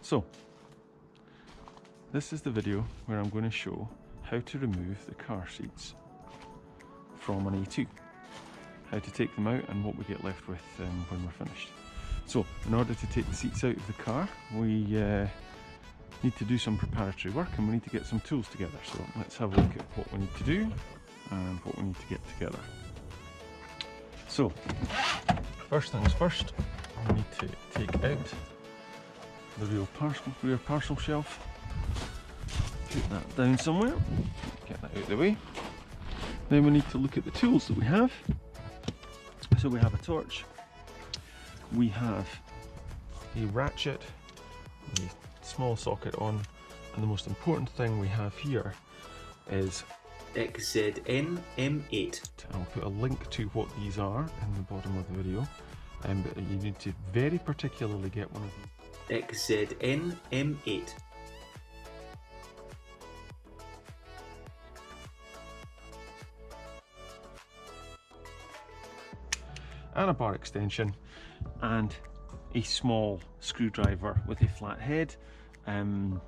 So, this is the video where I'm going to show how to remove the car seats from an A2. How to take them out and what we get left with when we're finished. So, in order to take the seats out of the car, we need to do some preparatory work and we need to get some tools together. So, let's have a look at what we need to do and what we need to get together. So, first things first, we need to take out the rear parcel shelf, put that down somewhere, get that out of the way. Then we need to look at the tools that we have. So we have a torch, we have a ratchet, a small socket on, and the most important thing we have here is XZN M8. I'll put a link to what these are in the bottom of the video, but you need to very particularly get one of these. XZN M8. And a bar extension and a small screwdriver with a flat head. The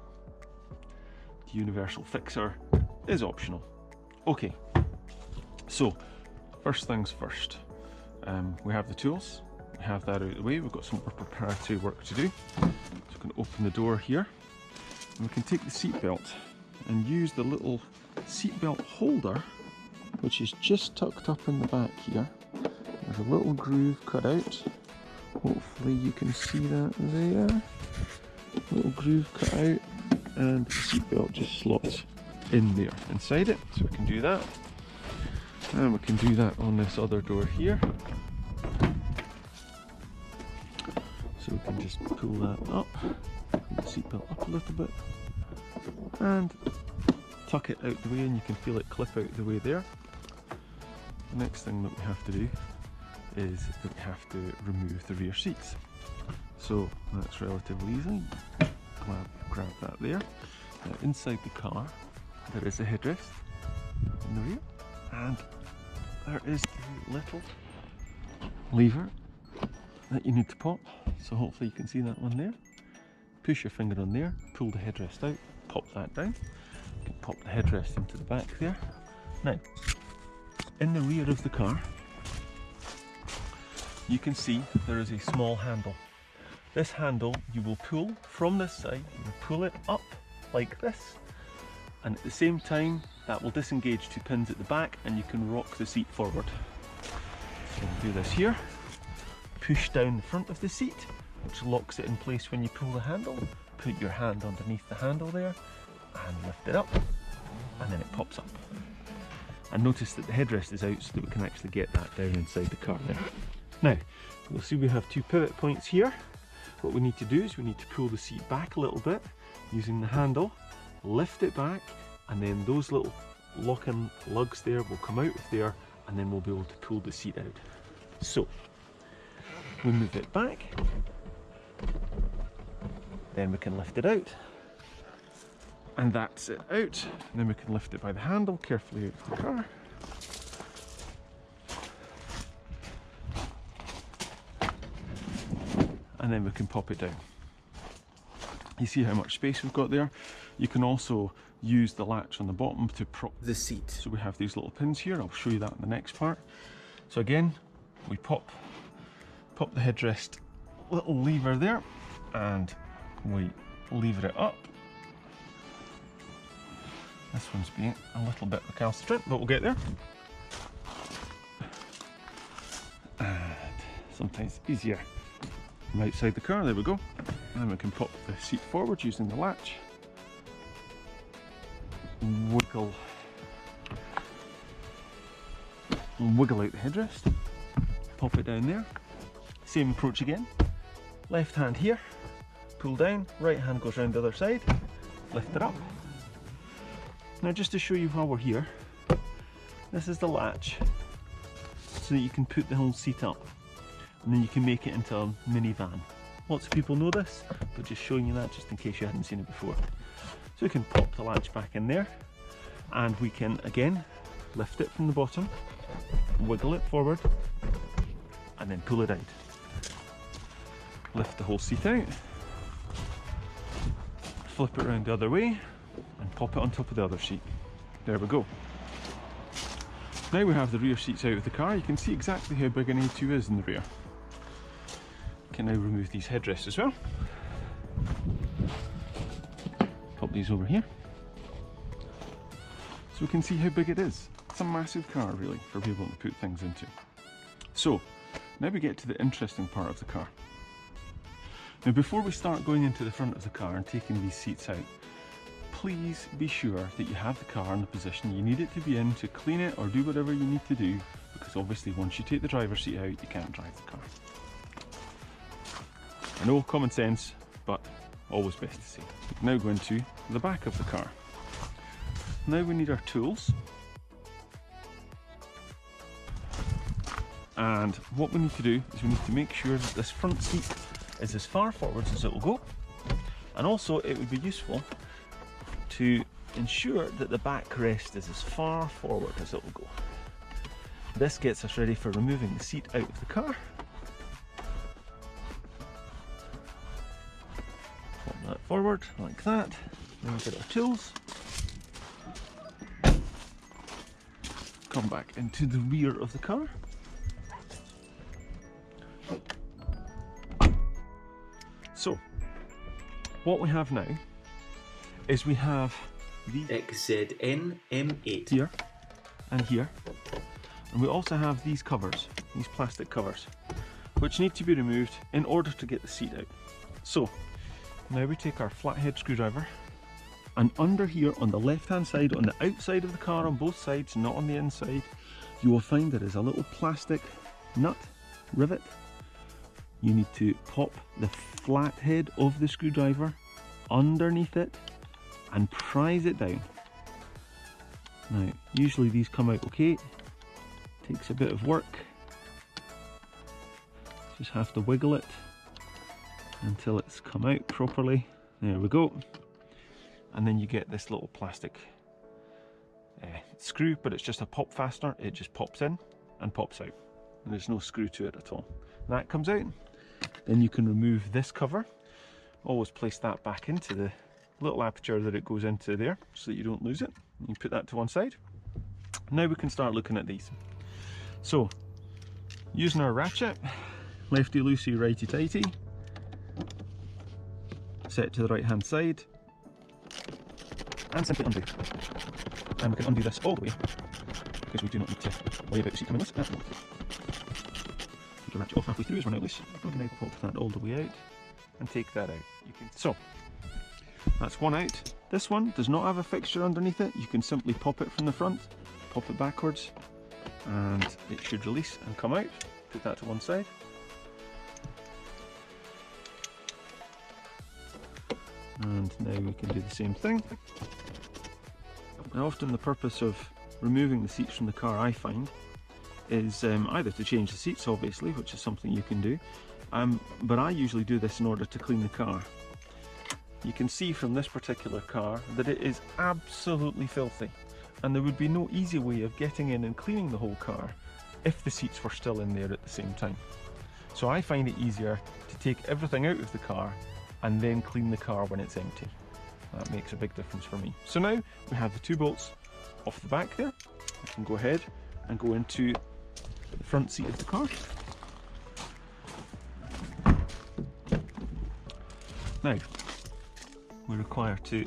universal fixer is optional. Okay, so first things first, we have the tools, we have that out of the way, we've got some more preparatory work to do. So we can open the door here and we can take the seat belt and use the little seat belt holder, which is just tucked up in the back here. There's a little groove cut out. Hopefully you can see that there. Little groove cut out and the seatbelt just slots in there inside it. So we can do that. And we can do that on this other door here. So we can just pull that up, pull the seatbelt up a little bit and tuck it out the way, and you can feel it clip out the way there. The next thing that we have to do is that we have to remove the rear seats. So that's relatively easy. Grab that there. Now inside the car there is a headrest in the rear, and there is a little lever that you need to pop. So hopefully you can see that one there. Push your finger on there, pull the headrest out, pop that down. You can pop the headrest into the back there. Now, in the rear of the car, you can see there is a small handle. This handle you will pull from this side, you pull it up like this, and at the same time that will disengage two pins at the back and you can rock the seat forward. So we'll do this here, push down the front of the seat, which locks it in place when you pull the handle, put your hand underneath the handle there and lift it up, and then it pops up. And notice that the headrest is out so that we can actually get that down inside the car there. Now, you'll see we have two pivot points here. What we need to do is we need to pull the seat back a little bit using the handle, lift it back, and then those little lock-in lugs there will come out of there, and then we'll be able to pull the seat out. So, we move it back, then we can lift it out, and that's it out. And then we can lift it by the handle carefully out of the car. And then we can pop it down. You see how much space we've got there? You can also use the latch on the bottom to prop the seat. So we have these little pins here. I'll show you that in the next part. So again, we pop the headrest little lever there, and we lever it up. This one's being a little bit recalcitrant, but we'll get there. And sometimes easier from outside the car. There we go. And we can pop the seat forward using the latch. Wiggle out the headrest. Pop it down there. Same approach again. Left hand here, pull down, right hand goes round the other side, lift it up. Now just to show you while we're here, this is the latch so that you can put the whole seat up, and then you can make it into a minivan. Lots of people know this, but just showing you that just in case you hadn't seen it before. So we can pop the latch back in there, and we can again lift it from the bottom, wiggle it forward, and then pull it out. Lift the whole seat out, flip it around the other way and pop it on top of the other seat. There we go. Now we have the rear seats out of the car. You can see exactly how big an A2 is in the rear. You can now remove these headrests as well. Pop these over here. So we can see how big it is. It's a massive car really for people to put things into. So now we get to the interesting part of the car. Now before we start going into the front of the car and taking these seats out, please be sure that you have the car in the position you need it to be in to clean it or do whatever you need to do, because obviously once you take the driver's seat out, you can't drive the car. I know, common sense, but always best to say. Now go into the back of the car. Now we need our tools. And what we need to do is we need to make sure that this front seat is as far forwards as it will go. And also it would be useful to ensure that the backrest is as far forward as it will go. This gets us ready for removing the seat out of the car. Pop that forward like that. Then we get our tools. Come back into the rear of the car. So, what we have now is we have the XZN-M8 here and here, and we also have these covers, these plastic covers, which need to be removed in order to get the seat out. So now we take our flathead screwdriver, and under here on the left hand side, on the outside of the car on both sides, not on the inside, you will find there is a little plastic nut rivet. You need to pop the flathead of the screwdriver underneath it and prise it down. Now, usually these come out okay. Takes a bit of work. Just have to wiggle it until it's come out properly. There we go. And then you get this little plastic screw, but it's just a pop fastener. It just pops in and pops out. And there's no screw to it at all. That comes out. Then you can remove this cover. Always place that back into the little aperture that it goes into there so that you don't lose it. You put that to one side. Now we can start looking at these. So, using our ratchet, lefty loosey, righty tighty, set to the right hand side, and simply undo. And we can undo this all the way, because we do not need to worry about the seat coming loose. Take the ratchet off halfway through as we're now loose. We can now pop that all the way out and take that out. So, that's one out. This one does not have a fixture underneath it. You can simply pop it from the front, pop it backwards, and it should release and come out. Put that to one side. And now we can do the same thing. Now, often the purpose of removing the seats from the car, I find, is either to change the seats, obviously, which is something you can do, but I usually do this in order to clean the car. You can see from this particular car that it is absolutely filthy, and there would be no easy way of getting in and cleaning the whole car if the seats were still in there at the same time. So I find it easier to take everything out of the car and then clean the car when it's empty. That makes a big difference for me. So now we have the two bolts off the back there. I can go ahead and go into the front seat of the car. Now, we require to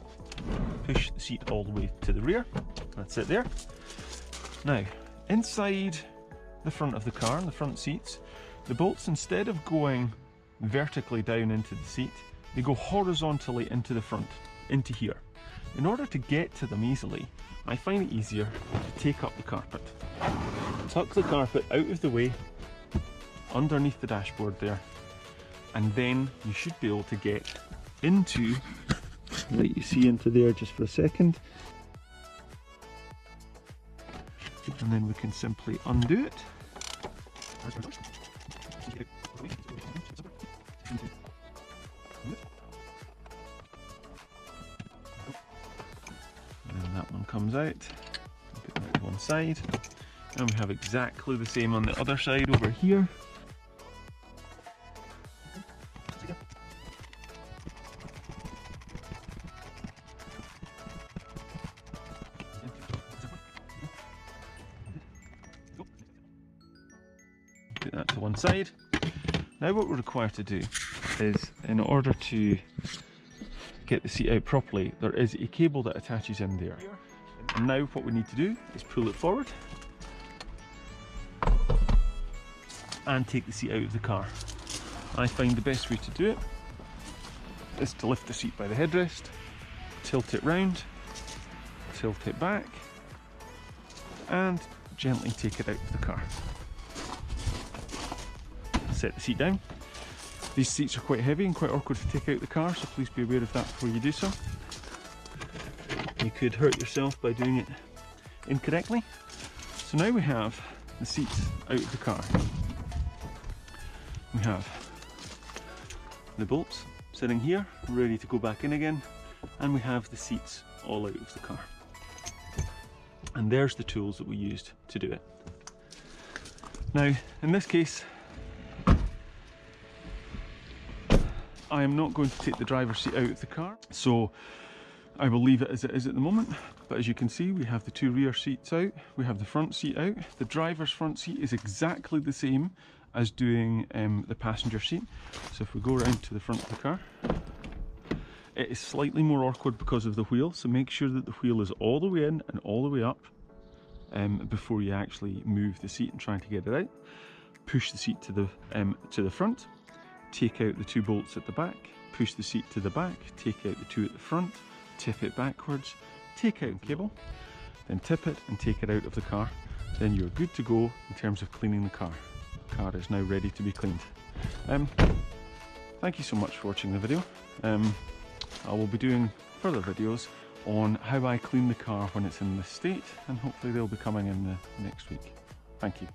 push the seat all the way to the rear. That's it there. Now, inside the front of the car, and the front seats, the bolts, instead of going vertically down into the seat, they go horizontally into the front, into here. In order to get to them easily, I find it easier to take up the carpet. Tuck the carpet out of the way, underneath the dashboard there, and then you should be able to get into, let you see into there just for a second, and then we can simply undo it. And then that one comes out, put that to one side, and we have exactly the same on the other side over here. Put that to one side. Now what we're required to do is, in order to get the seat out properly, there is a cable that attaches in there. And now what we need to do is pull it forward and take the seat out of the car. I find the best way to do it is to lift the seat by the headrest, tilt it round, tilt it back, and gently take it out of the car. Set the seat down. These seats are quite heavy and quite awkward to take out the car, so please be aware of that before you do so. You could hurt yourself by doing it incorrectly. So now we have the seats out of the car. We have the bolts sitting here, ready to go back in again, and we have the seats all out of the car. And there's the tools that we used to do it. Now, in this case, I am not going to take the driver's seat out of the car, so I will leave it as it is at the moment. But as you can see, we have the two rear seats out, we have the front seat out. The driver's front seat is exactly the same as doing the passenger seat. So if we go around to the front of the car, it is slightly more awkward because of the wheel, so make sure that the wheel is all the way in and all the way up before you actually move the seat and try to get it out. Push the seat to the front, take out the two bolts at the back, push the seat to the back, take out the two at the front, tip it backwards, take out the cable, then tip it and take it out of the car. Then you're good to go in terms of cleaning the car. The car is now ready to be cleaned. Thank you so much for watching the video. I will be doing further videos on how I clean the car when it's in this state, and hopefully they'll be coming in the next week. Thank you.